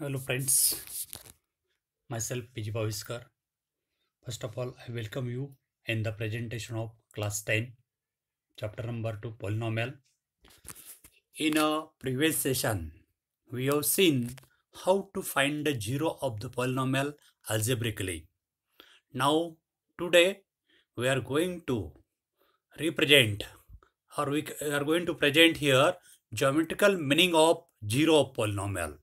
Hello friends, myself PG Bhaviskar. First of all, I welcome you in the presentation of class 10, chapter number 2, polynomial. In a previous session, we have seen how to find the zero of the polynomial algebraically. Now, today, we are going to represent or we are going to present here geometrical meaning of zero of polynomial.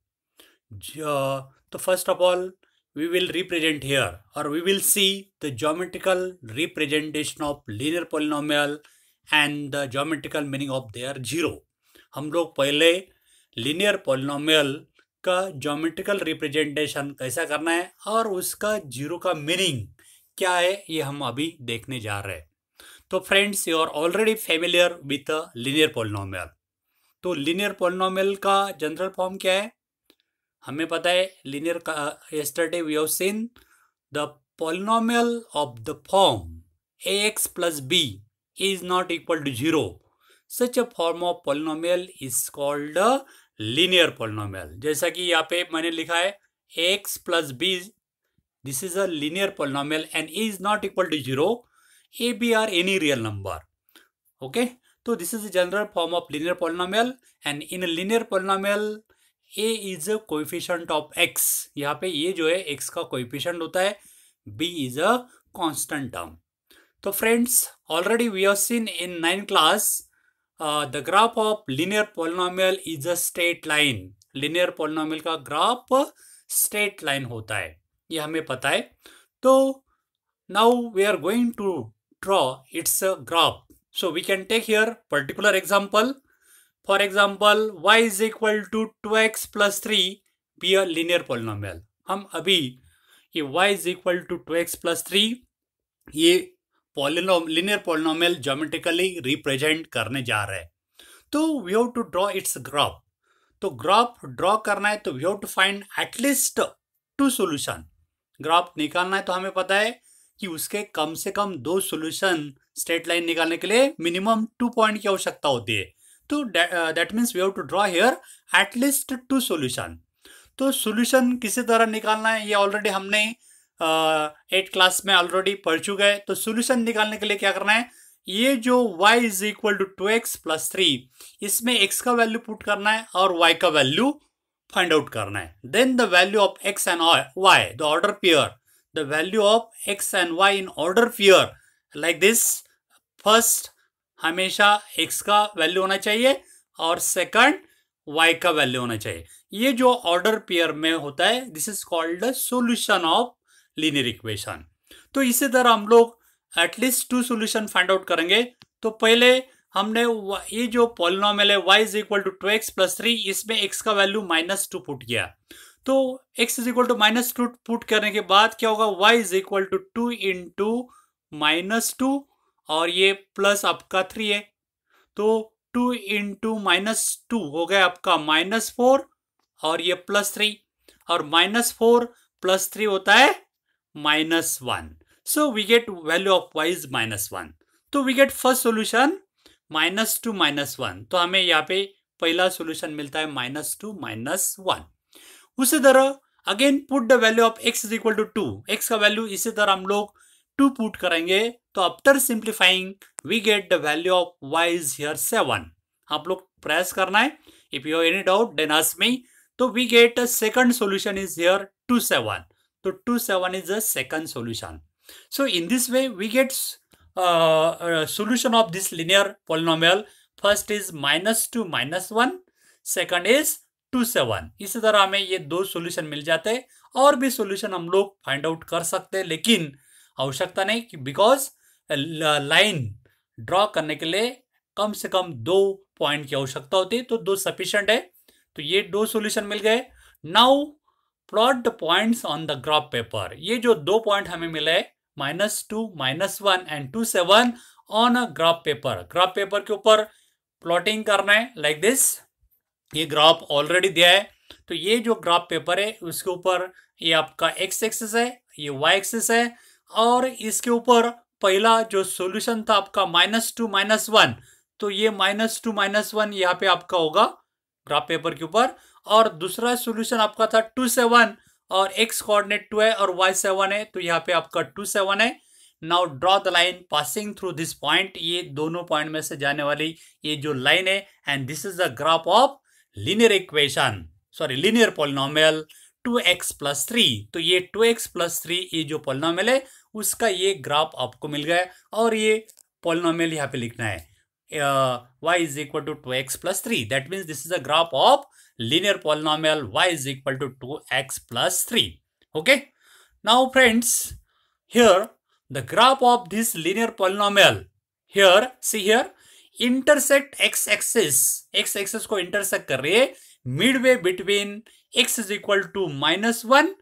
So first of all, we will represent here or we will see the geometrical representation of linear polynomial and the geometrical meaning of their zero. हम लोग पहले linear polynomial का geometrical representation कैसा करना है और उसका zero का मीनिंग क्या है ये हम अभी देखने जा रहे हैं. तो friends, you are already familiar with linear polynomial. तो linear polynomial का जनरल फॉर्म क्या है? हमें पता है लीनियर का yesterday we have seen the polynomial of the form ax plus b is not equal to 0. Such a form of polynomial is called a linear polynomial. जैसा कि यहाँ पे मैंने लिखा है ax plus b, this is a linear polynomial and a is not equal to 0. a, b are any real number. Okay, so this is the general form of linear polynomial and in a linear polynomial a is a coefficient of x. यहाँ पे ये जो है x का coefficient होता है, b is a constant term. तो friends, already we have seen in 9th class the graph of linear polynomial is a straight line. linear polynomial का graph straight line होता है, ये हमें पता है. तो now we are going to draw its graph. So we can take here particular example. For example, y is equal to 2x plus 3 be a linear polynomial. हम अभी ये y is equal to 2x plus 3 ये linear polynomial geometrically represent करने जा रहे हैं. तो we have to draw its graph. तो ग्राफ ड्रॉ करना है तो we have to find at least 2 solution. Graph निकालना है तो हमें पता है कि उसके कम से कम 2 solution स्ट्रेट लाइन निकालने के लिए मिनिमम 2 पॉइंट की आवश्यकता होती है. तो that means we have to draw here at least 2 solution. तो सॉल्यूशन किसी तरह निकालना है ये ऑलरेडी हमने 8 क्लास में ऑलरेडी पढ़ चुके हैं. तो सॉल्यूशन निकालने के लिए क्या करना है, ये जो y is equal to 2x plus 3 इसमें x का वैल्यू पुट करना है और y का वैल्यू फाइंड आउट करना है. Then the value of x and y, the order pair, the value of x and y in order pair like this. First हमेशा x का वैल्यू होना चाहिए और सेकंड y का वैल्यू होना चाहिए. ये जो ऑर्डर पेयर में होता है this is called the solution of linear equation. तो इसी तरह हम लोग एटलीस्ट 2 सॉल्यूशन फाइंड आउट करेंगे. तो पहले हमने ये जो पॉलिनोमियल है y is equal to 2x plus 3 इसमें x का वैल्यू -2 पुट किया. तो x is equal to -2 put करने के बाद क्या होगा, y is equal to 2 into -2 और ये प्लस आपका 3 है. तो 2 इंटू -2 हो गया आपका -4 और ये +3 और -4 + 3 होता है -1. So we get value of y is -1. तो वी गेट फर्स्ट सोल्यूशन -2 -1. तो हमें यहाँ पे पहला सोल्यूशन मिलता है -2 -1. उसी तरह again put the value of x is equal to 2. x का वैल्यू इसी तरह हम लोग 2 पुट करेंगे. तो after simplifying we get the value of y is here 7. आप लोग प्रयास करना है. If you have any doubt then ask me. तो we get second solution is here 2 7. तो 2 7 is the second solution. So in this way we get solution of this linear polynomial. First is -2 -1, second is 2 7. इसी तरह हमें ये 2 solution मिल जाते हैं. और भी सॉल्यूशन हम लोग फाइंड आउट कर सकते हैं लेकिन आवश्यकता नहीं कि बिकॉज लाइन ड्रॉ करने के लिए कम से कम 2 पॉइंट की आवश्यकता होती है. तो 2 सफिशिएंट है. तो ये 2 सॉल्यूशन मिल गए. Now plot the points on the graph paper. ये जो 2 पॉइंट हमें मिले -2 -1 and 2 7 on a graph paper. Graph paper के ऊपर प्लॉटिंग करना है लाइक दिस. ये ग्राफ ऑलरेडी दिया है. तो ये जो ग्राफ पेपर है उसके ऊपर ये आपका x एक्सिस है, ये y एक्सिस है और इसके ऊपर पहला जो सॉल्यूशन था आपका -2 -1. तो ये -2 -1 यहाँ पे आपका होगा ग्राफ पेपर के ऊपर, और दूसरा सॉल्यूशन आपका था 2 7 और x कोऑर्डिनेट 2 है और y 7 है, तो यहाँ पे आपका 2 7 है। Now draw the line passing through this point, ये दोनों पॉइंट में से जाने वाली ये जो लाइन है, and this is the graph of linear equation, sorry linear polynomial 2x plus 3। तो ये 2x प्लस 3 ये जो पॉलिनोमियल है उसका ये ग्राफ आपको मिल गया है, और ये पॉलिनोमियल यहाँ पे लिखना है y is equal to 2x plus 3. That means this is a graph of linear polynomial y is equal to 2x plus 3. Okay. Now friends, here the graph of this linear polynomial, here see here, intersect x-axis, x-axis को intersect कर रही है midway between x is equal to -1,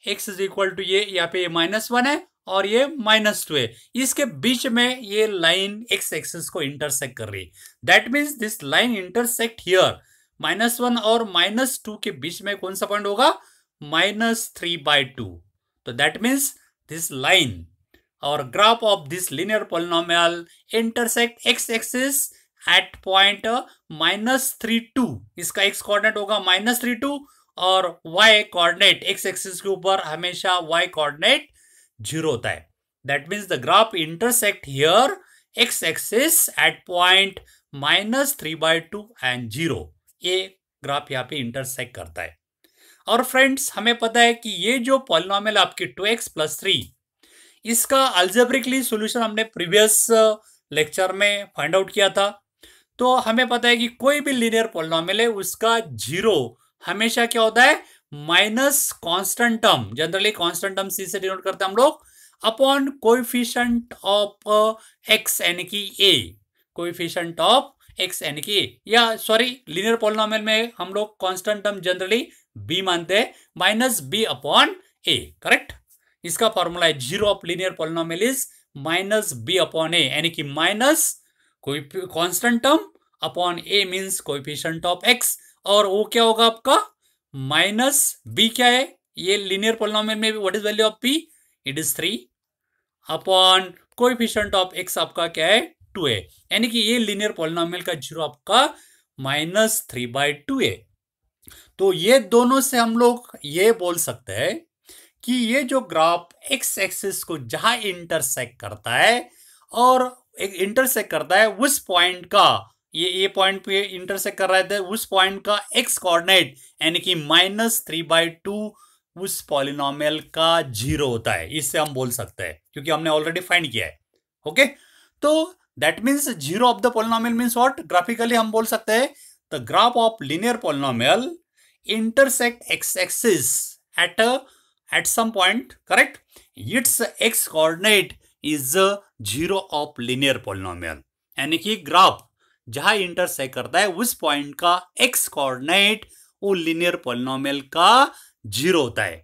x is equal to ये यहाँ पे -1 है और ये -2 है, इसके बीच में ये लाइन x एक्सिस को इंटरसेक्ट कर रही है। That means this line intersect here -1 और -2 के बीच में कौन सा पॉइंट होगा, -3/2। तो दैट मीन्स दिस लाइन और graph of this linear polynomial intersect x axis eight point -3/2। इसका x कोऑर्डिनेट होगा -3/2 और y कोऑर्डिनेट x एक्सिस के ऊपर हमेशा y कोऑर्डिनेट 0 होता है। That means the graph intersect here x axis eight point -3/2 and 0। ये ग्राफ यहाँ पे इंटरसेक्ट करता है। और फ्रेंड्स हमें पता है कि ये जो पॉलिनोमियल आपकी 2x प्लस 3, इसका अल्जेब्रिकली सॉल्यूशन हमने प्रीवियस लेक्चर में फाइंड आउट किया था। तो हमें पता है कि कोई भी लीनियर पॉलिनोमियल है उसका 0 हमेशा क्या होता है, minus constant term, generally constant term C से डिनोट करते हैं हम लोग, अपॉन कोएफिशिएंट ऑफ x यानी कि a, कोएफिशिएंट ऑफ x यानी कि a, या सॉरी लीनियर पॉलिनोमियल में हम लोग कांस्टेंट टर्म जनरली b मानते हैं, -b अपॉन a, करेक्ट। इसका फॉर्मूला है 0 of linear polynomial is -b upon a, यानी कि माइनस कोई constant term upon a means coefficient of x, और वो क्या होगा आपका -b, क्या है ये लीनियर पॉलिनोमियल में what is value of p, it is 3 upon coefficient of x आपका क्या है 2 है, यानी कि ये लीनियर पॉलिनोमियल का 0 आपका -3/2 है। तो ये दोनों से हम लोग ये बोल सकते हैं कि ये जो ग्राफ x एक्सिस को जहां इंटरसेक्ट करता है और इंटरसेक्ट करता है उस पॉइंट का, ये पॉइंट पे इंटरसेक्ट कर रहे थे, उस पॉइंट का x कोऑर्डिनेट यानी कि -3/2 उस पॉलिनोमियल का 0 होता है, इससे हम बोल सकते हैं क्योंकि हमने ऑलरेडी फाइंड किया है। ओके, तो that means 0 of the polynomial means what, graphically हम बोल सकते हैं the graph of linear polynomial intersect x axis at some point, correct, its x coordinate is 0 of linear polynomial, यानी कि ग्राफ जहां इंटरसेक्ट करता है उस पॉइंट का x कोऑर्डिनेट वो लीनियर पॉलिनोमियल का 0 होता है।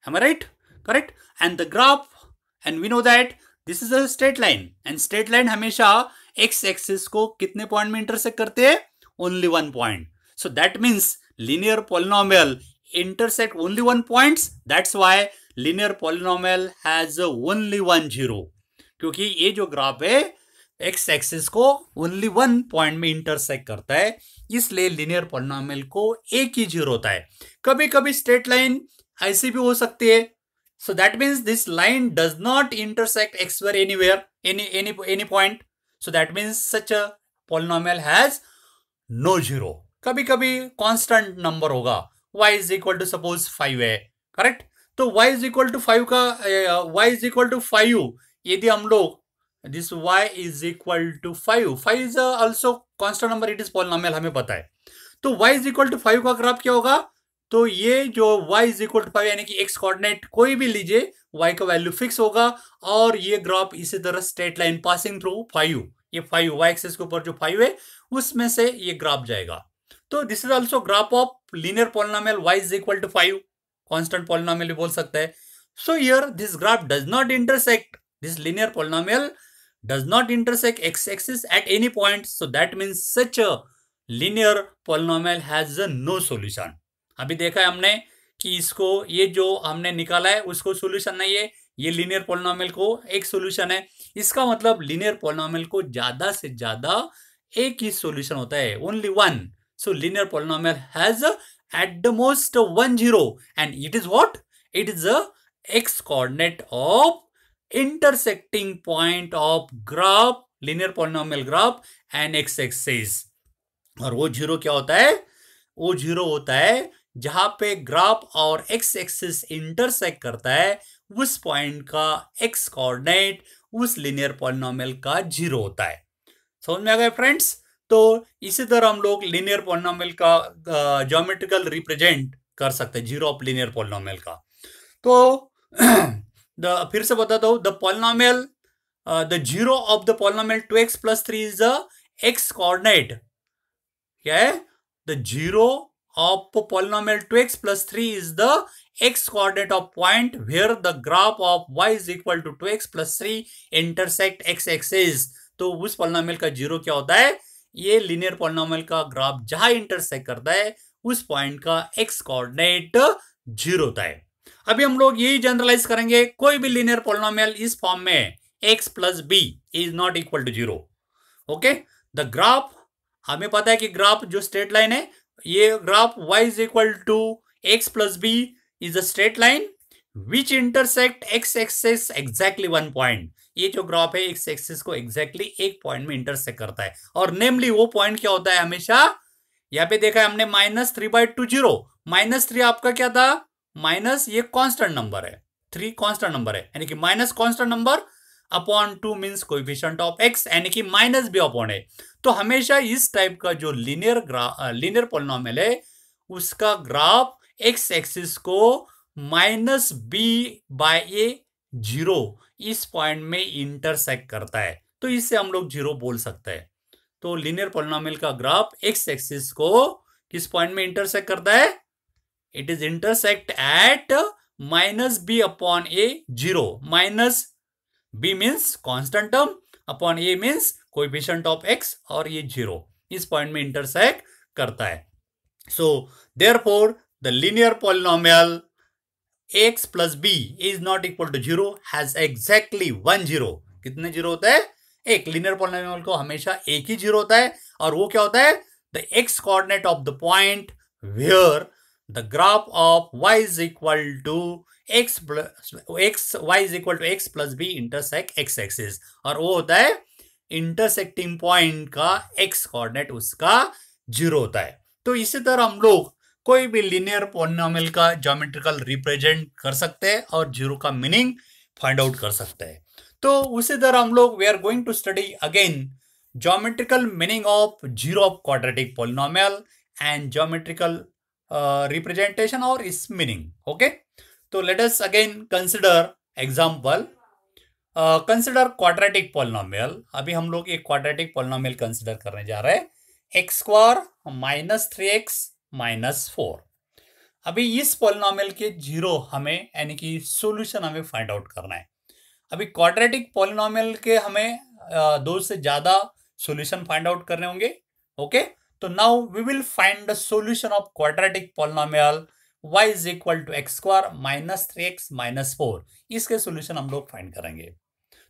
am I right? correct, and the graph, and we know that this is a straight line, and straight line हमेशा x एक्सिस को कितने पॉइंट में इंटरसेक्ट करते हैं, only one point. So that means linear polynomial intersect only one points, that's why linear polynomial has only one 0, क्योंकि ये जो graph है x एक्सिस को only one पॉइंट में इंटरसेक्ट करता है, इसलिए linear polynomial को एक ही 0 होता है। कभी कभी स्ट्रेट लाइन ऐसी भी हो सकती है, so that means this line does not intersect x where anywhere any point, so that means such a polynomial has no 0। कभी कभी कांस्टेंट नंबर होगा, y is equal to suppose 5 है, करेक्ट, तो y is equal to 5 का y is equal to 5 यदि हम लोग this y is equal to 5 is also constant number, it is polynomial, हमें पता है। तो y is equal to 5 का ग्राफ क्या होगा, तो ये जो y is equal to 5 यानी कि x कोऑर्डिनेट कोई भी लीजिए, y का वैल्यू फिक्स होगा, और ये ग्राफ इसी तरह स्ट्रेट लाइन पासिंग थ्रू 5, ये 5 y एक्सिस के ऊपर जो 5 है उसमें से ये ग्राफ जाएगा। तो this is also graph of linear polynomial y is equal to 5, constant polynomial भी बोल सकते हैं। So here this graph does not intersect, this linear polynomial does not intersect x axis at any point, so that means such a linear polynomial has a no solution। अभी देखा है हमने कि इसको ये जो हमने निकाला है उसको सॉल्यूशन नहीं है, ये लीनियर पॉलिनोमियल को एक सॉल्यूशन है। इसका मतलब लीनियर पॉलिनोमियल को ज्यादा से ज्यादा एक ही सॉल्यूशन होता है, only one. So linear polynomial has at the most 1 0, and it is what? It is a x coordinate of intersecting point of graph, linear polynomial graph and x axis. और वो zero क्या होता है? वो zero होता है जहां पे ग्राफ और एक्स एक्सिस इंटरसेक्ट करता है, उस पॉइंट का एक्स कोऑर्डिनेट उस लिनियर पॉलिनोमियल का जीरो होता है। समझ में आ गया फ्रेंड्स? तो इसी तरह हम लोग लिनियर पॉलिनोमियल का ज्योमेट्रिकल रिप्रेजेंट कर सकते हैं, जीरो ऑफ लिनियर पॉलिनोमियल का। तो फिर से बताता हूं, the polynomial the zero of the polynomial 2x + 3 is the x coordinate. क्या है? The zero of polynomial 2x + 3 is the x coordinate of point where the graph of y is equal to 2x + 3 intersect x axis। तो उस polynomial का zero क्या होता है? ये linear polynomial का ग्राफ जहां इंटरसेक्ट करता है उस पॉइंट का x कोऑर्डिनेट जीरो होता है। अभी हम लोग यही जनरलाइज करेंगे, कोई भी linear polynomial इस फॉर्म में x + b is not equal to 0। Okay, the graph, हमें पता है कि ग्राफ जो स्ट्रेट लाइन है, ये graph y is equal to x + b is a straight line which intersect x axis exactly one point। ये जो ग्राफ है x एक्सिस को exactly एक पॉइंट में इंटरसेक्ट करता है, और नेमली वो पॉइंट क्या होता है? हमेशा यहाँ पे देखा है हमने -3/2 0। -3 आपका क्या था? माइनस, ये कांस्टेंट नंबर है, 3 कांस्टेंट नंबर है, यानी कि minus constant number upon 2 means coefficient of x, यानी कि -b अपॉन a। तो हमेशा इस टाइप का जो लिनियर पॉलिनोमियल है उसका ग्राफ x एक्सिस को -b/a 0 इस पॉइंट में इंटरसेक्ट करता है, तो इससे हम लोग जीरो बोल सकते हैं। तो लिनियर पॉलिनोमियल का ग्राफ x एक्सिस को किस पॉइंट में इंटरसेक्ट करता है? It is intersect at -b/a 0। -b means constant term, upon a means coefficient of x, और ये 0 इस पॉइंट में इंटरसेक्ट करता है। So therefore the linear polynomial x + b is not equal to 0 has exactly 1 0। कितने zero होता है? एक लिनियर पॉलिनोमियल को हमेशा एक ही जीरो होता है, और वो क्या होता है? The x coordinate of the point where the graph of y is equal to x + b intersect x axis, और वो होता है इंटरसेक्टिंग पॉइंट का x कोऑर्डिनेट उसका जीरो होता है। तो इसी तरह हम लोग कोई भी लिनियर पॉलिनोमियल का ज्योमेट्रिकल रिप्रेजेंट कर सकते हैं और जीरो का मीनिंग फाइंड आउट कर सकते हैं। तो उसी तरह हम लोग we are going to study again geometrical meaning of zero of quadratic polynomial and geometrical representation or its meaning। okay, so let us again consider example। consider quadratic polynomial। अभी हम लोग एक quadratic polynomial consider करने जा रहे हैं, x² - 3x - 4। अभी इस polynomial के जीरो हमें, यानी कि solution हमें फाइंड आउट करना है। अभी quadratic polynomial के हमें दो से ज्यादा solution फाइंड आउट करने होंगे। ओके, तो now we will find the solution of quadratic polynomial y is equal to x² - 3x - 4। इसके सॉल्यूशन हम लोग फाइंड करेंगे।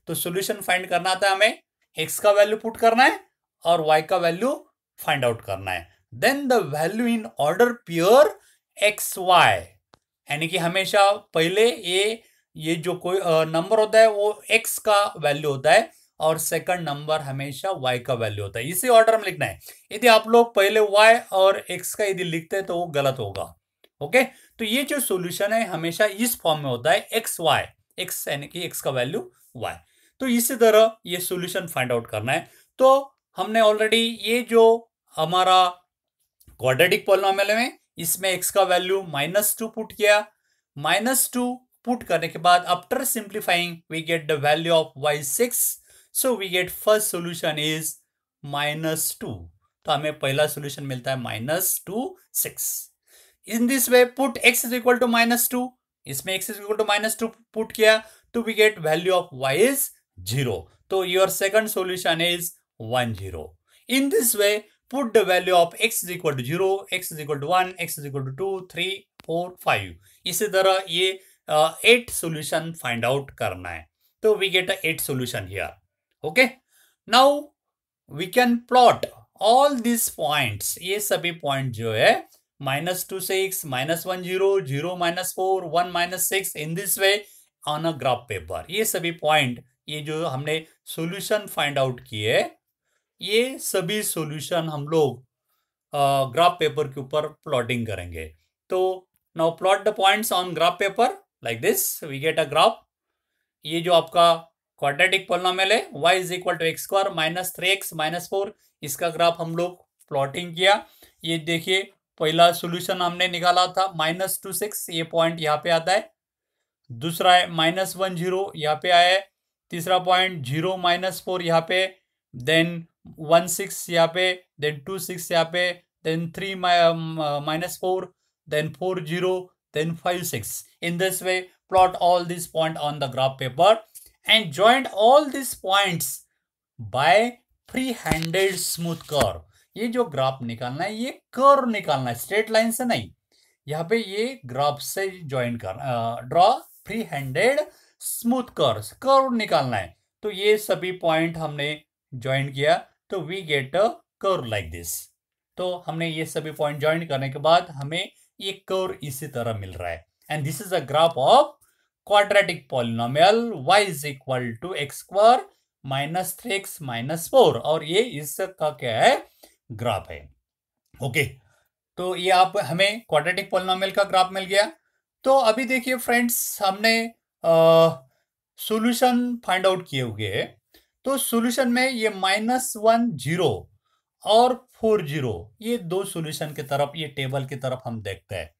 तो सॉल्यूशन फाइंड करना था हमें, x का वैल्यू पुट करना है और y का वैल्यू फाइंड आउट करना है। Then the value in order pair xy, यानी कि हमेशा पहले ये जो कोई नंबर होता है वो x का वैल्यू होता है, और सेकंड नंबर हमेशा y का वैल्यू होता है। इसी ऑर्डर में लिखना है। यदि आप लोग पहले y और x का यदि लिखते हैं तो वो गलत होगा। ओके, तो ये जो सॉल्यूशन है हमेशा इस फॉर्म में होता है, xy, x यानी कि x का वैल्यू y। तो इसी तरह ये सॉल्यूशन फाइंड आउट करना है। तो हमने ऑलरेडी ये जो हमारा क्वाड्रेटिक पॉलिनोमियल में, इसमें x का वैल्यू -2 पुट किया। -2 पुट करने के बाद after simplifying we get the value of y 6। So we get first solution is -2। तो हमें पहला solution मिलता है -2 6। In this way put x is equal to -2, इसमें x is equal to -2 put किया तो we get value of y is 0। तो your second solution is 1 0। In this way put the value of x is equal to 0, x is equal to 1, x is equal to 2, 3, 4, 5। इसी तरह ये 8 solution find out करना है। तो we get a 8 solution here। Okay, now we can plot all this points, ये सभी point जो है -2 6 -1 0 0 -4 1 -6 in this way on a graph paper, ये सभी पॉइंट, ये जो हमने सॉल्यूशन फाइंड आउट किए, ये सभी सॉल्यूशन हम लोग ग्राफ पेपर के ऊपर प्लॉटिंग करेंगे। तो now plot the points on graph paper like this, we get a graph. ये जो आपका क्वाड्रेटिक पॉलिनोमियल है y is equal to x square -3x -4, इसका ग्राफ हम लोग प्लॉटिंग किया। ये देखिए पहला सॉल्यूशन हमने निकाला था -2 6, ये पॉइंट यहाँ पे आता है। दूसरा है -1 0, यहाँ पे आया है। तीसरा पॉइंट 0 -4 यहाँ पे, देन 1 6 यहाँ पे, देन 2 6 यहाँ पे, then 3 -4, then 4 0, then 5 6. In this way, plot all these points on the graph paper and join all these points by free-handed smooth curve. ये जो ग्राफ निकालना है, ये कर्व निकालना है, स्ट्रेट लाइन से नहीं। यहाँ पे ये ग्राफ से ज्वाइन करना, draw free handed smooth curve निकालना है। तो ये सभी पॉइंट हमने ज्वाइन किया, तो we get a curve like this. तो हमने ये सभी पॉइंट ज्वाइन करने के बाद हमें ये कर्व इसी तरह मिल रहा है। And this is a graph of quadratic polynomial y is equal to x square -3x -4, और ये इसका क्या है, ग्राफ है। ओके, तो ये आप हमें क्वाड्रेटिक पॉलिनोमियल का ग्राफ मिल गया। तो अभी देखिए फ्रेंड्स, हमने सॉल्यूशन फाइंड आउट किए हुए हैं। तो सॉल्यूशन में ये -1 0 और 4 0, ये दो सॉल्यूशन की तरफ, ये टेबल की तरफ हम देखते हैं।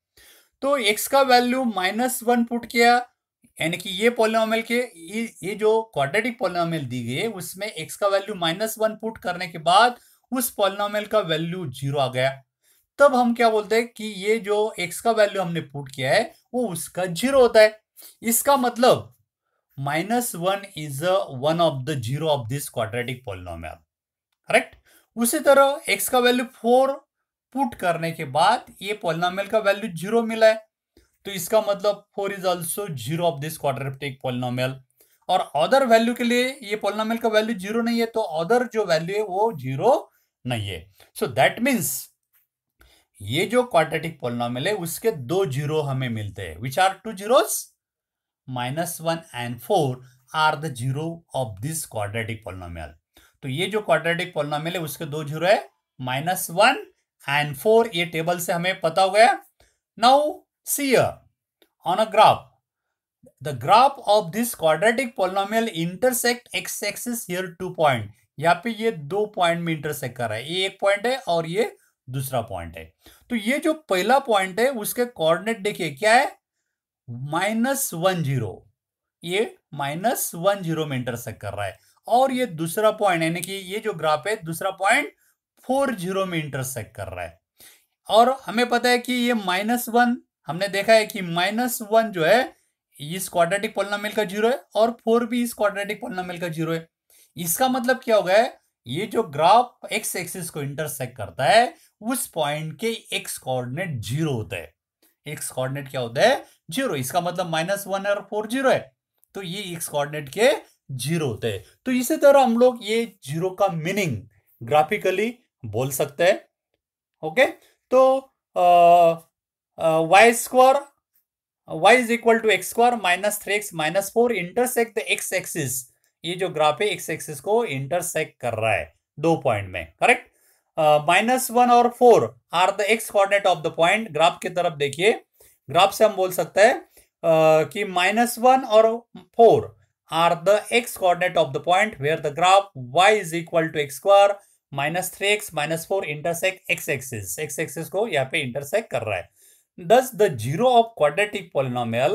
तो x का वैल्यू -1 पुट किया, यानी कि ये पॉलिनोमियल के, ये जो क्वाड्रेटिक पॉलिनोमियल दी गई है उसमें x का वैल्यू -1 पुट करने के बाद उस पॉलिनोमियल का वैल्यू 0 आ गया। तब हम क्या बोलते हैं कि ये जो x का वैल्यू हमने पुट किया है वो उसका 0 होता है। इसका मतलब -1 is one of the 0 of this quadratic polynomial, correct. उसी तरह x का वैल्यू 4 पुट करने के बाद ये पॉलिनोमियल का वैल्यू 0 मिला है, तो इसका मतलब 4 is also 0 of this quadratic polynomial. और अदर वैल्यू के लिए ये पॉलिनोमियल का वैल्यू 0 नहीं है, तो अदर जो वैल्यू है वो 0 नहीं है। सो दैट मीन्स ये जो क्वाड्रेटिक पॉलिनोमियल है उसके दो 0 हमें मिलते हैं, which are 2 zeros, -1 and 4 are the 0 of this quadratic polynomial. तो ये जो क्वाड्रेटिक पॉलिनोमियल है उसके दो 0 है, -1 and 4, ये टेबल से हमें पता हो गया। Now see on a graph, the graph of this quadratic polynomial intersect x axis here 2 point, यहाँ पे ये 2 पॉइंट में इंटरसेक्ट कर रहा है, ये एक पॉइंट है और ये दूसरा पॉइंट है। तो ये जो पहला पॉइंट है उसके कोऑर्डिनेट देखिए क्या है, -1 0, ये -1 0 में इंटरसेक्ट कर रहा है। और ये दूसरा पॉइंट, यानी कि ये जो ग्राफ है दूसरा पॉइंट 4 0 में इंटरसेक्ट कर रहा है। और हमें पता है कि ये -1, हमने देखा है कि -1 जो है इस क्वाड्रेटिक पॉलिनोमियल का 0 है और 4 भी इस क्वाड्रेटिक पॉलिनोमियल का 0 है। इसका मतलब क्या होगा, ये जो ग्राफ x एक्सिस को इंटरसेक्ट करता है उस पॉइंट के x कोऑर्डिनेट 0 होता है। x कोऑर्डिनेट क्या होता है, 0। इसका मतलब -1 और 4 0 है, तो ये x कोऑर्डिनेट के 0 होते हैं। तो इसी तरह हम लोग ये 0 का मीनिंग ग्राफिकली बोल सकते हैं। ओके, तो y square, y is equal to x square -3x -4 intersect the x axis, ये जो ग्राफ है x एक्सिस को इंटरसेक्ट कर रहा है दो पॉइंट में, करेक्ट। -1 और 4 are the x coordinate of the point. Graph की तरफ देखिए, ग्राफ से हम बोल सकते हैं कि -1 और 4 are the x coordinate of the point where the graph y is equal to x square -3x -4 intersect x axis, x axis को यहाँ पे इंटरसेक्ट कर रहा है। Thus, the 0 of quadratic polynomial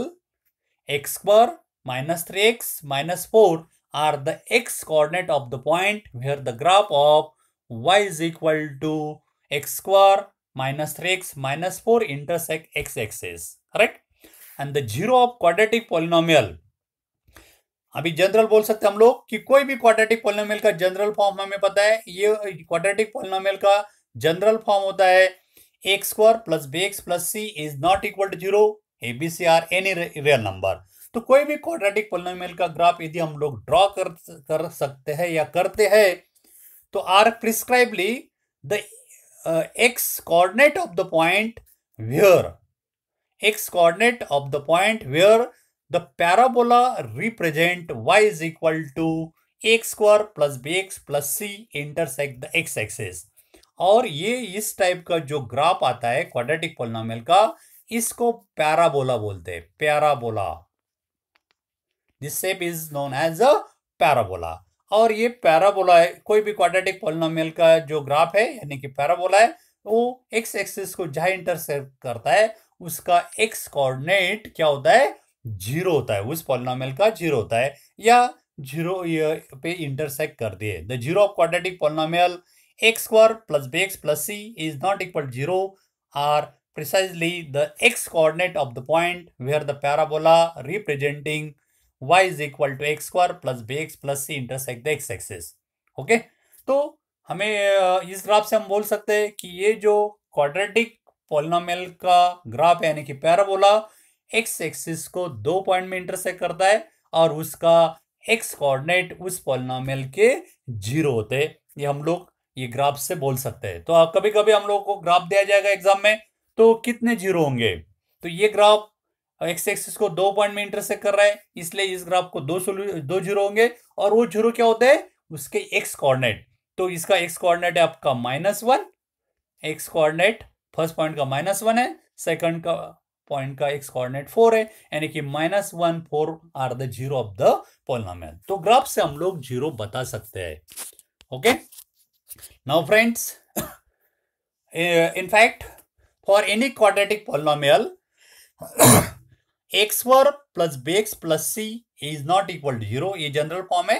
x square -3x -4 are the x coordinate of the point where the graph of y is equal to x square -3x -4 intersect x axis, correct? And the 0 of quadratic polynomial, अभी general बोल सकते हैं हम लोग कि कोई भी quadratic polynomial का जनरल फॉर्म हमें पता है। ये क्वाड्रेटिक पॉलिनोमियल का जनरल फॉर्म होता है x square plus b x plus c is not equal to 0, a b c are any real number. तो कोई भी क्वाड्रेटिक पॉलिनोमियल का ग्राफ यदि हम लोग ड्रॉ कर सकते हैं या करते हैं, तो are प्रिस्क्राइबली the x coordinate of the point where the parabola represent y is equal to x square plus bx plus c intersect the x axis. और ये इस टाइप का जो ग्राफ आता है क्वाड्रेटिक पॉलिनोमियल का, इसको पैराबोला बोलते हैं, parabola. This shape is known as a parabola. और ये पैराबोला है, कोई भी क्वाड्रेटिक पॉलिनोमियल का जो ग्राफ है यानी कि पैराबोला है, वो एक्स एक्सिस को जहां इंटरसेक्ट करता है उसका एक्स कोऑर्डिनेट क्या होता है, जीरो होता है. उस पॉलिनोमियल का जीरो होता है या जीरो पे इंटरसेक्ट कर दिए. The zero of quadratic polynomial x square plus bx plus c is not equal to 0 are precisely the x coordinate of the point where the parabola representing y is equal to x square plus bx plus c intersect the x axis. Okay, तो हमें इस graph से हम बोल सकते हैं कि ये जो क्वाड्रेटिक पॉलिनोमियल का ग्राफ है यानी कि पैराबोला x एक्सिस को दो पॉइंट में इंटरसेक्ट करता है और उसका x कोऑर्डिनेट उस पॉलिनोमियल के जीरो होते हैं. ये हम लोग ये ग्राफ से बोल सकते हैं. तो कभी कभी हम लोग को ग्राफ दिया जाएगा एग्जाम में, तो कितने जीरो होंगे, तो ये ग्राफ एक्स एक्सिस को दो पॉइंट में इंटरसेक्ट कर रहा है, इसलिए इस ग्राफ को दो जीरो होंगे. और वो जीरो क्या होते हैं, उसके एक्स कोऑर्डिनेट. तो इसका एक्स कोऑर्डिनेट है आपका -1, एक्स कोऑर्डिनेट फर्स्ट पॉइंट का -1 है, सेकंड का पॉइंट का एक्स कोऑर्डिनेट 4 है, यानी कि -1 4 are the zero of the polynomial. तो ग्राफ से हम लोग जीरो बता सकते हैं. Okay, now friends, in fact for any quadratic polynomial x square plus bx plus c is not equal to 0. ये जनरल फॉर्म है.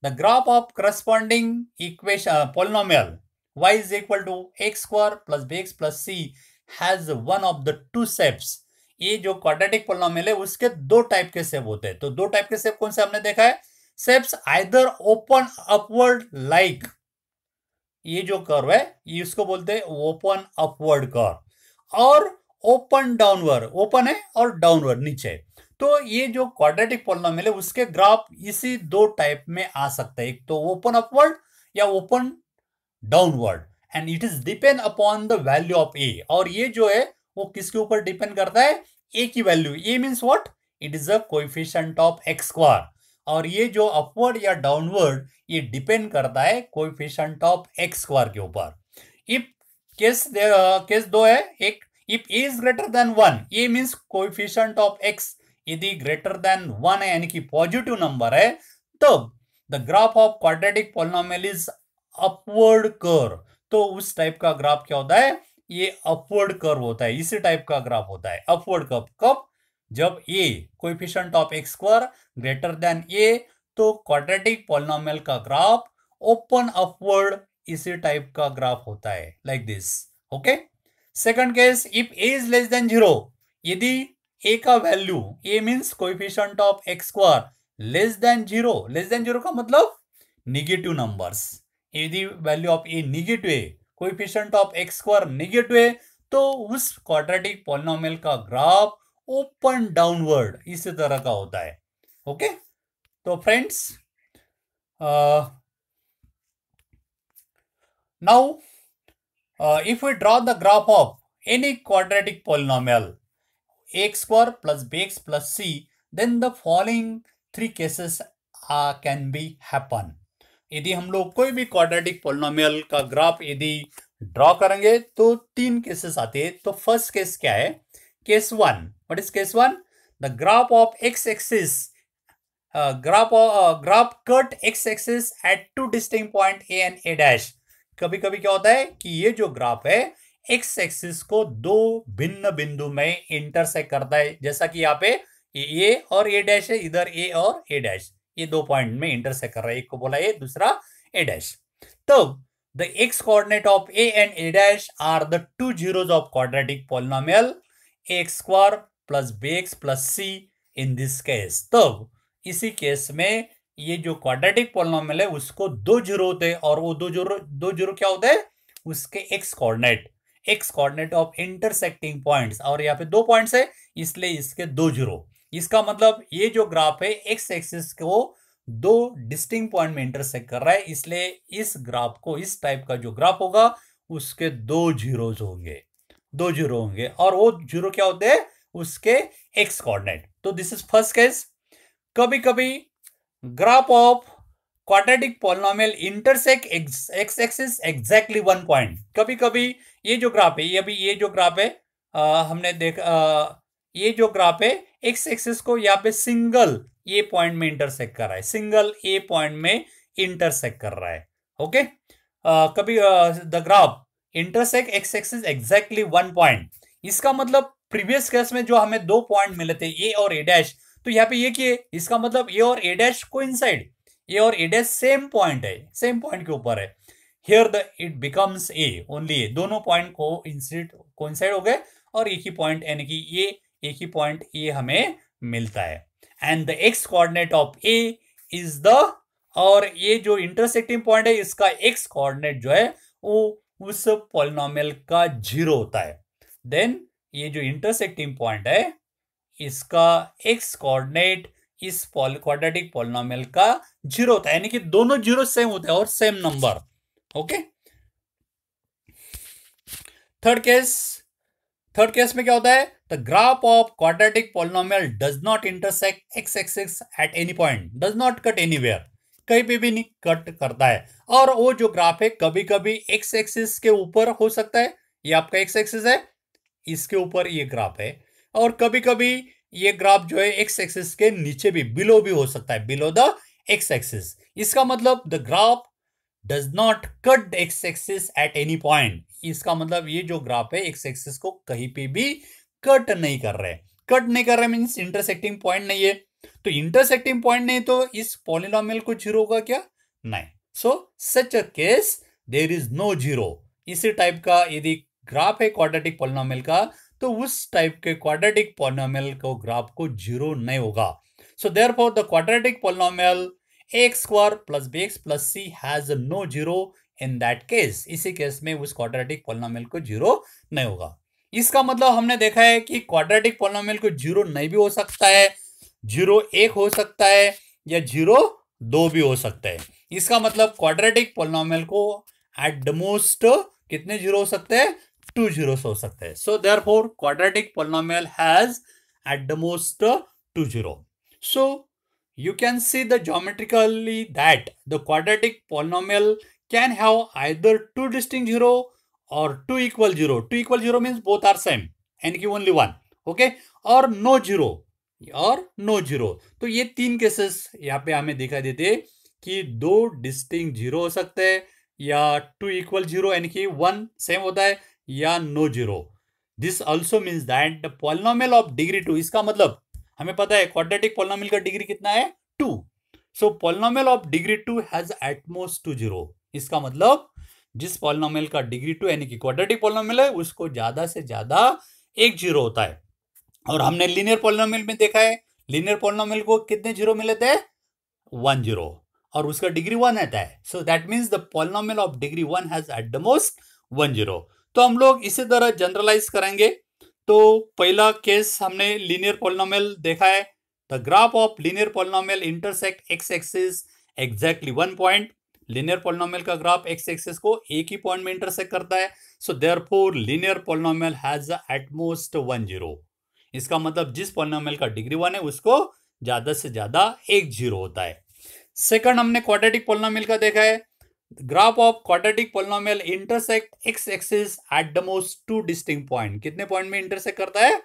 the graph of corresponding equation polynomial y is equal to x square plus bx plus c has one of the two shapes. ये जो quadratic polynomial है उसके दो type के shape होते हैं. तो दो टाइप के शेप कौन से हमने देखा है, shapes either open upward like, ये जो कर्व है ये इसको बोलते हैं ओपन अपवर्ड कर्व, और ओपन डाउनवर्ड, ओपन है और डाउनवर्ड नीचे. तो ये जो क्वाड्रेटिक पॉलिनोमियल है उसके ग्राफ इसी दो टाइप में आ सकते हैं, एक तो ओपन अपवर्ड या open downward, and it is depend upon the value of A. और ये जो है वो किसके ऊपर डिपेंड करता है, ए की value. A means what, it is a coefficient of x square. और ये जो अपवर्ड या डाउनवर्ड ये डिपेंड करता है कोएफिशिएंट ऑफ एक्स स्क्वायर के ऊपर. इफ केस दो है, एक if a is greater than 1, A means coefficient of x यदि ग्रेटर देन 1 है यानी कि पॉजिटिव नंबर है, तब the graph of quadratic polynomial is upward curve. तो उस टाइप का ग्राफ क्या होता है, ये अपवर्ड कर्व होता है. इसी टाइप का ग्राफ होता है अपवर्ड कर्व. कब, जब a coefficient of x square greater than a, तो क्वाड्रेटिक पॉलिनोमियल का ग्राफ ओपन अपवर्ड इसी टाइप का ग्राफ होता है, like this. Okay, second case if a is less than 0, यदि ए का value, a means coefficient of x square less than 0, less than 0 का मतलब नेगेटिव नंबर्स. यदि वैल्यू ऑफ ए नेगेटिव है, coefficient of x square negative है, तो उस quadratic polynomial का ग्राफ ओपन डाउनवर्ड इसी तरह का होता है. ओके, तो friends now if we draw the graph of any quadratic polynomial x square plus bx plus c, then the following three cases can be happen. यदि हम लोग कोई भी क्वाड्रेटिक पॉलिनोमियल का ग्राफ यदि ड्रॉ करेंगे तो तीन केसेस आते हैं. तो फर्स्ट केस क्या है, case 1. What is case 1, the graph of x axis graph cut x axis at two distinct point A and A dash. कभी कभी क्या होता है कि ये जो ग्राफ है एक्स एक्सिस को दो भिन्न बिंदु में इंटरसेक्ट करता है. जैसा कि यहाँ पे ए और ए डैश है, इधर ए और ए डैश, ये दो पॉइंट में इंटरसेक्ट कर रहा है. एक को बोला ए, दूसरा ए डैश. तब the x coordinate of A and A dash are the two zeros of quadratic polynomial x square plus bx plus c in this case. तब इसी केस में ये जो क्वाड्रेटिक पॉलिनोमियल है उसको दो जीरो होते हैं, और वो दो जीरो क्या होते हैं, उसके x coordinate of intersecting points. और यहाँ पे दो पॉइंट्स है इसलिए इसके दो जीरो. इसका मतलब ये जो ग्राफ है एक्स एक्सिस को दो डिस्टिंक्ट पॉइंट में इंटरसेक्ट कर रहा है, इसलिए इस ग्राफ को, इस टाइप का जो ग्राफ होगा उसके 2 जीरोज होंगे, 2 जीरो होंगे, और वो जीरो क्या होते हैं, उसके एक्स कोऑर्डिनेट। तो दिस इज फर्स्ट केस। कभी कभी graph of quadratic polynomial intersect x axis exactly 1 point. कभी कभी ये जो ग्राफ है, ये अभी ये जो ग्राफ है, हमने देखा, ये जो ग्राफ है एक्स एक्सिस को यहाँ पे सिंगल ए पॉइंट में इंटरसेक्ट कर रहा है, सिंगल ए पॉइंट में इंटरसेक्ट कर रहा है। ओके, कभी the graph intersect x axis exactly 1 point. इसका मतलब प्रीवियस केस में जो हमें 2 पॉइंट मिले थे ए और ए डैश, तो यहाँ पे ये किए, इसका मतलब ए और ए डैश कोइंसाइड, ए और ए डैश सेम पॉइंट है, सेम पॉइंट के ऊपर है। Here the it becomes a only a, दोनों पॉइंट को कोइंसाइड हो गए और एक ही पॉइंट यानी कि ये एक ही पॉइंट ए हमें मिलता है। And the x coordinate of A is the, और ये जो इंटरसेक्टिंग पॉइंट है इसका एक्स कोऑर्डिनेट जो है वो उस पॉलिनोमियल का 0 होता है। देन ये जो इंटरसेक्टिंग पॉइंट है इसका एक्स कोऑर्डिनेट इस क्वाड्रेटिक पॉलिनोमियल का 0 होता है, यानी कि दोनों जीरो सेम होते हैं और same number. Okay, third case में क्या होता है, the graph of quadratic polynomial does not intersect x axis at any point, does not cut anywhere, कहीं पे भी नहीं कट करता है। और वो जो ग्राफ है कभी कभी एक्स एक्सिस के ऊपर हो सकता है, ये आपका एक्स एक्सिस है, इसके ऊपर ये ग्राफ है, और कभी कभी ये ग्राफ जो है एक्स एक्सिस के नीचे भी, बिलो भी हो सकता है, बिलो द एक्स एक्सिस। इसका मतलब the graph does not cut x axis at any point, इसका मतलब ये जो ग्राफ है एक्स एक्सिस को कहीं पे भी कट नहीं कर रहे, कट नहीं कर रहे मींस इंटरसेक्टिंग पॉइंट नहीं है। तो इंटरसेक्टिंग पॉइंट नहीं तो इस पॉलिनोमियल को जीरो होगा क्या, नहीं। So such a case there is no zero. इसी टाइप का यदि ग्राफ है क्वाड्रेटिक पॉलिनोमियल का, तो उस टाइप के क्वाड्रेटिक पॉलिनोमियल को ग्राफ को जीरो नहीं होगा। So therefore the quadratic polynomial x square plus b x plus c has no zero in that case, इसी केस में उस क्वाड्रेटिक पॉलिनोमियल को जीरो नहीं होगा। इसका मतलब हमने देखा है कि क्वाड्रेटिक पॉलिनोमियल को जीरो नहीं भी हो सकता है, जीरो एक हो सकता है, या जीरो दो भी हो सकता है। इसका मतलब क्वाड्रेटिक पॉलिनोमियल को एट द मोस्ट कितने जीरो हो सकते हैं, 2 जीरोस हो सकते हैं। So therefore quadratic polynomial has at the most 2 zero. So you can see the geometrically that the quadratic polynomial can have either two distinct zero or two equal zero. Two equal zero means both are same and की only one, okay, और no zero और no zero। तो ये तीन cases यहाँ पे हमें दिखाई देते कि दो डिस्टिंक्ट जीरो हो सकते हैं, या टू इक्वल जीरो यानी कि वन सेम होता है, या no zero. This also means that the polynomial of degree 2, इसका मतलब हमें पता है क्वाड्रेटिक पॉलिनोमियल का डिग्री कितना है, 2। So polynomial of degree 2 has at most 2 zero. इसका मतलब जिस पॉलिनोमियल का डिग्री 2 यानी कि क्वाड्रेटिक पॉलिनोमियल है उसको ज्यादा से ज्यादा एक जीरो होता है। और हमने लीनियर पॉलिनोमियल में देखा है, लीनियर पॉलिनोमियल को कितने जीरो मिले थे, 1 जीरो, और उसका डिग्री 1 आता है। So that means the polynomial of degree 1 has at the most 1 zero. तो हम लोग इसी तरह जनरलाइज करेंगे। तो पहला केस हमने लीनियर पॉलिनोमियल देखा है, the graph of linear polynomial intersect x axis exactly 1 point. Linear polynomial का ग्राफ एक्स एक्सिस को एक ही पॉइंट में इंटरसेक्ट करता है। So therefore linear polynomial has at most 1 zero. इसका मतलब जिस पॉलिनोमियल का डिग्री 1 है उसको ज्यादा से ज्यादा एक जीरो होता है। सेकंड हमने क्वाड्रेटिक पॉलिनोमियल का देखा है, graph of quadratic polynomial intersect x axis at the most 2 distinct point. कितने पॉइंट में इंटरसेक्ट करता है,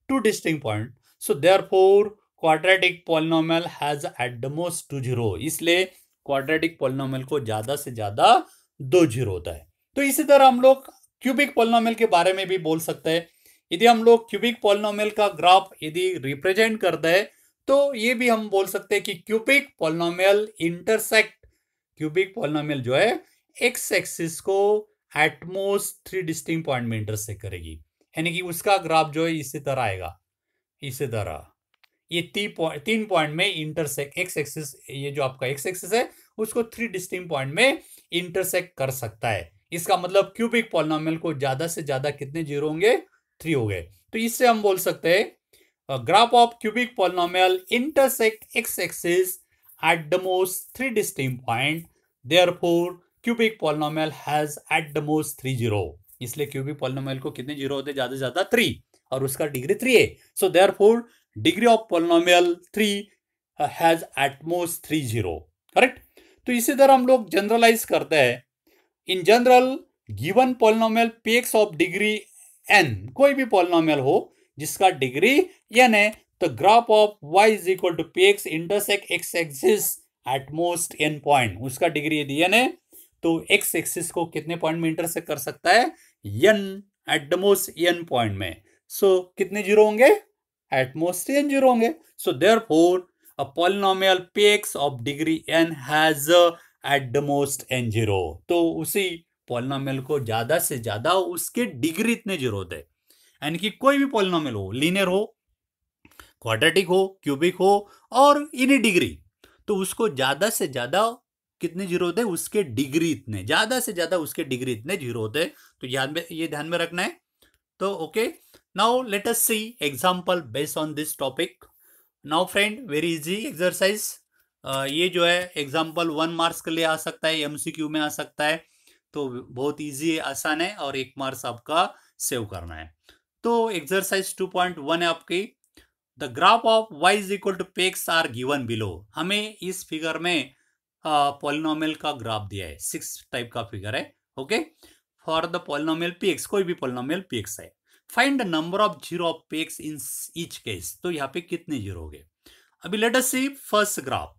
2 distinct point. So therefore quadratic polynomial has at the most 2 zero. इसलिए क्वाड्रेटिक पॉलिनोमियल को ज्यादा से ज्यादा 2 जीरो होता है। तो इसी तरह हम लोग क्यूबिक पॉलिनोमियल के बारे में भी बोल सकते हैं। यदि हम लोग क्यूबिक पॉलिनोमियल का ग्राफ यदि रिप्रेजेंट करते हैं तो ये भी हम बोल सकते हैं कि cubic polynomial intersect, cubic polynomial जो है एक्स एक्सिस को एट मोस्ट 3 डिस्टिंक्ट पॉइंट में इंटरसेक्ट करेगी, यानी कि उसका ग्राफ जो है इसी तरह आएगा, इसी तरह ये 3 पॉइंट में इंटरसेक्ट एक्स एक्सिस, ये जो आपका एक्स एक्सिस है उसको 3 डिस्टिंक्ट पॉइंट में इंटरसेक्ट कर सकता है। इसका मतलब क्यूबिक पॉलिनोमियल को ज्यादा से ज्यादा कितने जीरो होंगे, 3 हो गए। तो इससे हम बोल सकते हैं graph of cubic polynomial intersect x axis at the most 3 distinct points. Therefore, cubic polynomial has at the most 3 zero, इसलिए क्यूबिक पॉलिनोमियल को कितने जीरो होते हैं, ज्यादा से ज्यादा 3, और उसका डिग्री 3 है. So therefore degree of polynomial 3 has at most 3 zero. Correct. तो इसी तरह हम लोग जनरलाइज करते हैं. In general given polynomial px of degree n, कोई भी पॉलिनोमियल हो जिसका डिग्री n है, तो graph of y is equal to px intersect x axis at most n point. उसका डिग्री यदि n है तो x एक्सिस को कितने पॉइंट में इंटरसेक्ट कर सकता है, n at the most n point में. सो कितने जीरो होंगे, एट मोस्ट n जीरो होंगे. So therefore a polynomial px of degree n has at the most n zero. तो उसी पॉलिनोमियल को ज्यादा से ज्यादा उसके डिग्री इतने जीरो होते हैं. यानी कि कोई भी पॉलिनोमियल हो, लीनियर हो, क्वाड्रेटिक हो, क्यूबिक हो, और इनी डिग्री, तो उसको ज्यादा से ज्यादा कितने जीरो होते हैं, उसके डिग्री इतने, ज्यादा से ज्यादा उसके डिग्री इतने जीरो होते हैं. तो ये ध्यान में रखना है. तो okay, now let us see example based on this topic. Now friend, very easy exercise. ये जो है एग्जांपल 1 मार्क्स के लिए आ सकता है, एमसीक्यू में आ सकता है. तो बहुत इजी है, आसान है, और 1 मार्क्स आपका सेव करना है. तो एक्सरसाइज 2.1 है आपकी. The graph of y is equal to px are given below. हमें इस फिगर में पॉलिनोमियल का ग्राफ दिया है, 6 टाइप का फिगर है. Okay, for the polynomial px, कोई भी पॉलिनोमियल px है. Find the number of zero of px in each case. तो यहाँ पे कितने जीरो हो गए. अभी लेट अस सी फर्स्ट ग्राफ.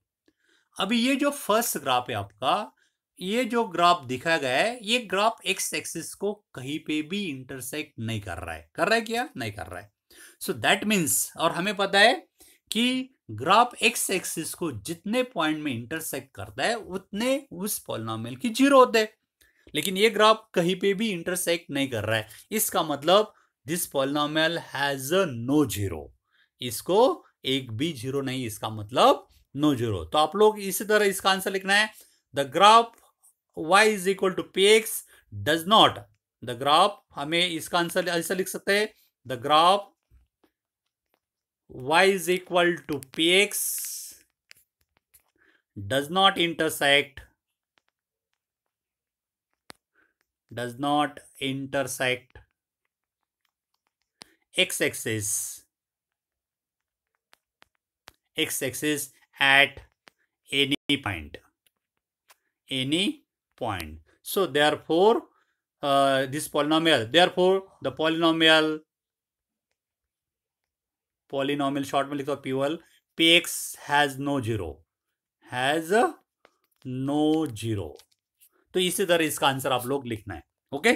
अभी ये जो फर्स्ट ग्राफ है आपका, ये जो ग्राफ दिखाया गया है, ये ग्राफ एक्स एक्सिस को कहीं पे भी इंटरसेक्ट नहीं कर रहा है. कर रहा है क्या, नहीं कर रहा है. सो दैट मीन्स, और हमें पता है कि ग्राफ एक्स एक्सिस को जितने पॉइंट में इंटरसेक्ट करता है उतने उस पॉलिनोमियल की जीरो होते हैं. लेकिन ये ग्राफ कहीं पे भी इंटरसेक्ट नहीं कर रहा है. इसका मतलब this polynomial has no zero. इसको एक भी जीरो नहीं, इसका मतलब नो जीरो. तो आप लोग इसी तरह इसका आंसर लिखना है. The graph y is equal to px does not. The graph, हमें इसका आंसर ऐसा लिख सकते हैं. The graph y is equal to px does not intersect x-axis at any point. So therefore this polynomial, therefore the polynomial short में लिखो pol, px has no zero. तो इसी तरह इसका आंसर आप लोग लिखना है. Okay,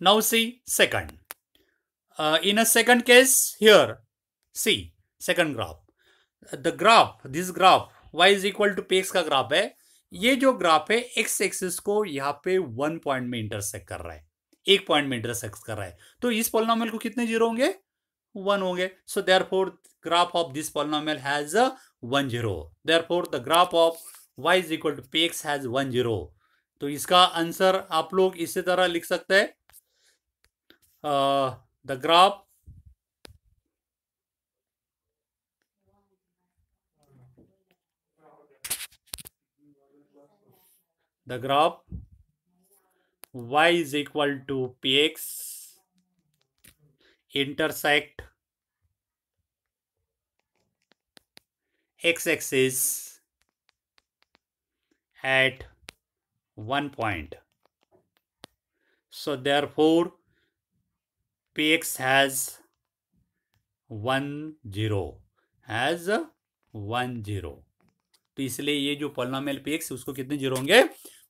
now see second. In a second case here, see second graph. The graph, this graph y is equal to px का ग्राफ है. ये जो ग्राफ है x एक्सिस को यहाँ पे 1 पॉइंट में इंटरसेक्ट कर रहा है, 1 पॉइंट में इंटरसेक्ट कर रहा है. तो इस पॉलिनोमियल को कितने जीरो होंगे, 1 होंगे. So therefore graph of this polynomial has 1 zero. Therefore the graph of y is equal to px has 1 zero. तो इसका आंसर आप लोग इसी तरह लिख सकते हैं. The graph y is equal to px intersect x-axis at 1 point. So therefore px has 1 0. तो इसलिए ये जो पॉलिनोमियल px उसको कितने जीरो होंगे,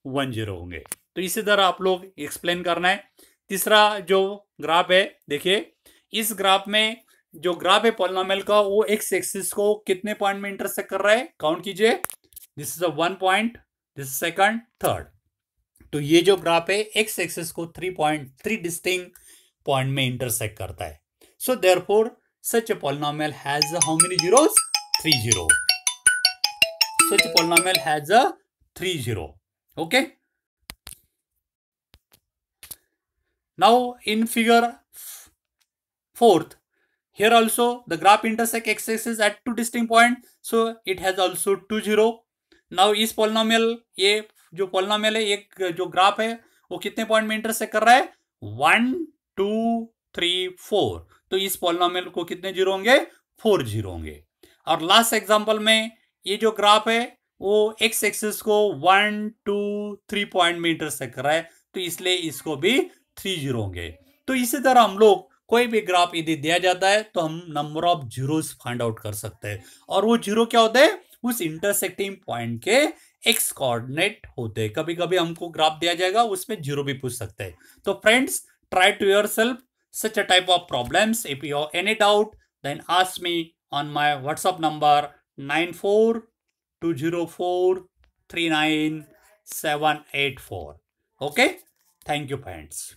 1 जीरो होंगे. तो इसी तरह आप लोग एक्सप्लेन करना है. तीसरा जो ग्राफ है, देखिए इस ग्राफ में जो ग्राफ है पॉलिनोमियल का, वो एक्स एक्सिस को कितने पॉइंट में इंटरसेक्ट कर रहा है, काउंट कीजिए. This is a 1 point, this is second, third. तो ये जो ग्राफ है एक्स एक्सिस को 3 डिस्टिंक्ट पॉइंट में इंटरसेक्ट करता है. So therefore such a polynomial has how many zeros, 3 zero. Such a polynomial has a 3 0. Okay. Now in figure 4th, here also the graph intersect x-axis at 2 distinct points, so it has also 2 0. Now इस polynomial, ये जो polynomial है, एक जो graph है वो कितने point में इंटरसेक्ट कर रहा है? 1 2 3 4। तो इस पॉलिनोमियल को कितने जीरो होंगे? 4 जीरो होंगे। और लास्ट एग्जांपल में ये जो ग्राफ है वो एक्स एक्सिस को 1 2 3 पॉइंट में इंटरसेक्ट कर रहा है, तो इसलिए इसको भी 3 जीरो होंगे। तो इसी तरह हम लोग कोई भी ग्राफ यदि दिया जाता है तो हम number of zeros find out कर सकते हैं, और वो जीरो क्या होते हैं? उस इंटरसेक्टिंग पॉइंट के एक्स कोऑर्डिनेट होते हैं। कभी कभी हमको ग्राफ दिया जाएगा उसमें जीरो भी पूछ सकते हैं। तो friends, try to yourself such a type of problems. If you have any doubt, then ask me on my WhatsApp number 9420439784. Okay, thank you friends.